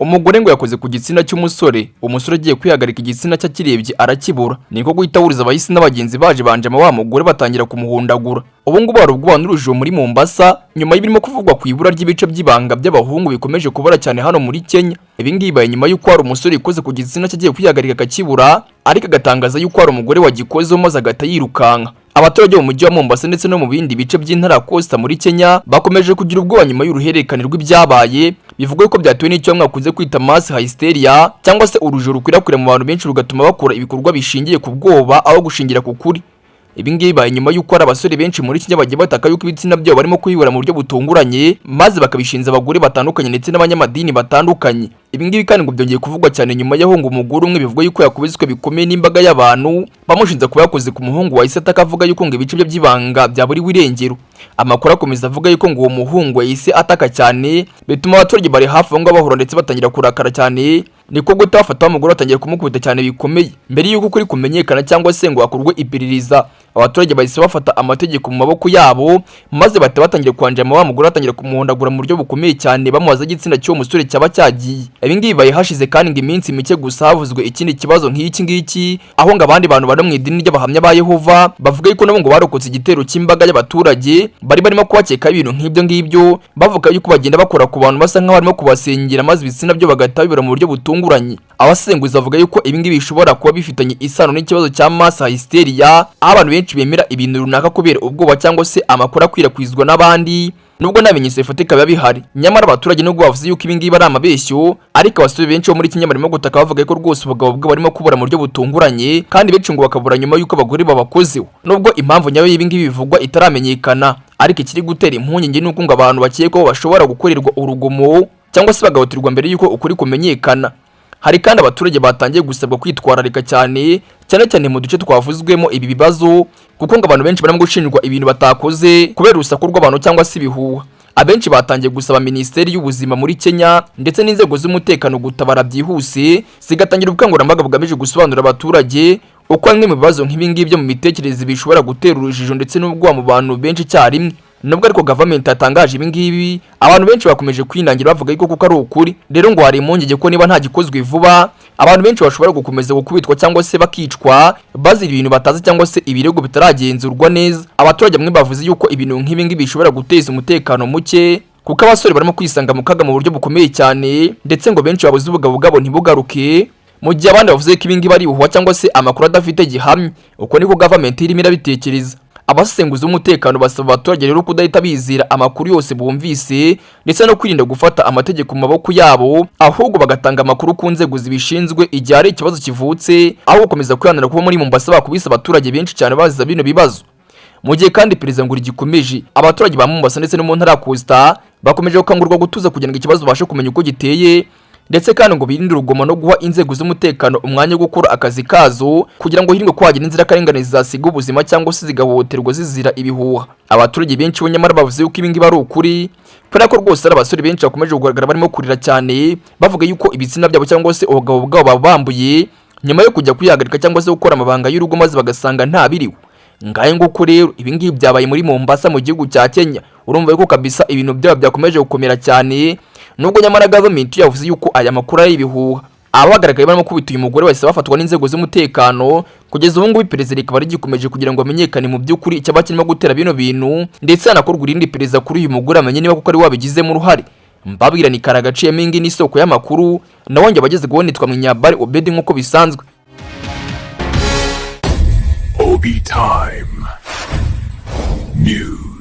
Umugore ngo yakoze ku gitsina cy'umusore, umusore agiye kwihagarika igitsina cy'Akibye Arakibura. Niko guhita wuriza abahisi n'abagenzi baje banjama wa mugore batangira kumuhundagura. Ubu ngubu hari ubwo banuruje muri Mombasa nyuma y'ibirimo kuvugwa ku ibura ry'ibice by'ibanga by'abahungu bikomeje kubura cyane hano muri Kenya. Ibi ngibi baye nyuma y'uko hari umusore ikoze ku gitsina cyagiye kwihagarika Akakibura, ariko agatangaza y'uko hari umugore wagikozeho maze agata yirukanka. Abaturage mu mujyi wa Mombasa ndetse no mu bindi bice by'intara Costa muri Kenya bakomeje kugira ubwoba nyuma y'uruhererekane rw'ibyabaye, bivuga ko byatewe n'icyo mwakunze kwita mass hysteria cyangwa se urujo rukwirakwira mu bantu benshi rugatuma bakora ibikorwa bishingiye ku bwoba aho gushingira ku kuri. Ibi ngibi baye nyuma y'uko hari abasore benshi muri Kenya bagiye bataka yuko ibitsina byabo barimo kwihura mu buryo butunguranye maze bakabishinza abagore batandukanye ndetse n'abanyamadini batandukanye. Ibi ngibi kandi ngo byongeye kuvugwa cyane nyuma y'aho ngo umugore umwe bivuga yuko yakubiswe bikomeye n'imbaga y'abantu bamushinza kuba yakoze ku muhungu wahise atakavuga yuko ngo ibice bye by'ibanga byaburiwe irengero. Amakuru akomeza avuga yuko ngo uwo muhungu yahise ataka cyane bituma abaturage bari hafi ngo bahura ndetse batangira kurakara cyane. Niko guta bafata umugore batangira kumukubita cyane bikomeye. Mbere y'uko kuri kumenyekana cyangwa se ngo akorwe iperereza, abaturage bahise bafata amategeko mu maboko yabo maze batangira kwanjama wa mugore batangira kumuhondagura mu buryo bukomeye cyane bamubaza igitsina cy'uwo musore cyaba cyagiye. Ibi ngibi baye hashize kandi ngo iminsi mike gusa havuzwe ikindi kibazo nk'iki ngiki, aho ngo abandi bantu bari mu idini ry'abahamya ba Yehova bavuga yuko nabo ngo barokotse igitero cy'imbaga y'abaturage bari barimo kubakeka ibintu nk'ibyo ngibyo, bavuga yuko bagenda bakora ku bantu basa nk'aho barimo kubasengera maze ibitsina byo bagahita bibera mu buryo butunguranye. Abasenguzi bavuga yuko ibi ngibi bishobora kuba bifitanye isano n'ikibazo cya mass hysteria, aho abantu benshi bemera ibintu runaka kubera ubwoba cyangwa se amakuru akwirakwizwa n'abandi nubwo nta bimenyetso bifatika biba bihari. Nyamara abaturage nubwo bavuze yuko ibi ngibi ari amabeshyo, ariko abasore benshi bo muri Kenya barimo gutaka bavuga ko rwose ubugabo bwe barimo kubura mu buryo butunguranye kandi benshi ngo bakabura nyuma y'uko abagore babakozeho. Nubwo impamvu nyayo y'ibi ngibi bivugwa itaramenyekana, ariko ikiri gutera impungenge nuko ngo abantu bakekwaho bashobora gukorerwa urugomo cyangwa se bagahotirwa mbere y'uko ukuri kumenyekana. Hari kandi abaturage batangiye gusabwa kwitwararika cyane mu duce twavuzwemo ibi bibazo, kuko ngo abantu benshi barimo gushinjwa ibintu batakoze kubera urusaku rw'abantu cyangwa se ibihuha. Abenshi batangiye gusaba Minisiteri y'Ubuzima muri Kenya ndetse n'inzego z'umutekano gutabara byihuse zigatangira ubukangurambaga bugamije gusobanurira abaturage uko bimwe mu bibazo nk'ibi ngibi byo mu mitekerereze bishobora gutera urujijo ndetse n'ubwoba mu bantu benshi cyarimwe. Nubwo ariko government yatangaje ibi ngibi, abantu benshi bakomeje kwinangira bavuga yuko kuko ari ukuri. Rero ngo hari impungenge ko niba nta gikozwe vuba, abantu benshi bashobora gukomeza gukubitwa cyangwa se bakicwa bazira ibintu batazi cyangwa se ibirego bitaragenzurwa neza. Abaturage bamwe bavuze yuko ibintu nk'ibi ngibi bishobora guteza umutekano muke, kuko abasore barimo kwisanga mu kaga mu buryo bukomeye cyane ndetse ngo benshi babuze ubugabo bwabo ntibugaruke, mu gihe abandi bavuze ko ibi ngibi ari ubuhuha cyangwa se amakuru adafite gihamya. Uko niko government irimo irabitekereza. Abasenguzi b'umutekano basaba abaturage rero kudahita bizira amakuru yose bumvise ndetse no kwirinda gufata amategeko mu maboko yabo, ahubwo bagatanga amakuru ku nzego zibishinzwe igihe ari ikibazo kivutse, aho gukomeza kwihanira kuba muri Mombasa bakubise abaturage benshi cyane baziza bino bibazo. Mu gihe kandi perezida ngo rigikomeje, abaturage ba Mombasa ndetse no mu ntara Costa bakomeje gukangurwa gutuza kugira ngo ikibazo bashe kumenya uko giteye, ndetse kandi ngo birinde urugomo no guha inzego z'umutekano umwanya wo gukora akazi kazo kugira ngo hirindwe ko hagira inzirakarengane zasiga ubuzima cyangwa se zigahohoterwa zizira ibihuha. Abaturage benshi bo nyamara bavuze yuko ibi ngibi ari ukuri, kubera ko rwose ari abasore benshi bakomeje kugaragara barimo kurira cyane bavuga yuko ibitsina byabo cyangwa se ubugabo bwabo babambuye nyuma yo kujya kwihagarika cyangwa se gukora amabanga y'urugo maze bagasanga nta biriwe. Ngaye nguko rero ibi ngibi byabaye muri Mombasa mu gihugu cya Kenya. Urumva yuko kabisa ibintu byabo byakomeje gukomera cyane, nubwo nyamara government yavuze yuko aya makuru ari ibihuha. Abagaragaye barimo kubita uyu mugore bahise bafatwa n'inzego z'umutekano. Kugeza ubu ngubu iperereza rikaba rigikomeje kugira ngo amenyekane mu by'ukuri icyaba kirimo gutera bino bintu ndetse hanakorwa irindi perereza kuri uyu mugore amenye niba kuko ari wabigizemo uruhare. Mbabwira ni Karagaciye mingi n'isoko y'amakuru nawonge abageze guhonitwa mu Nyabari Obedi nk'uko bisanzwe. Obi Time News.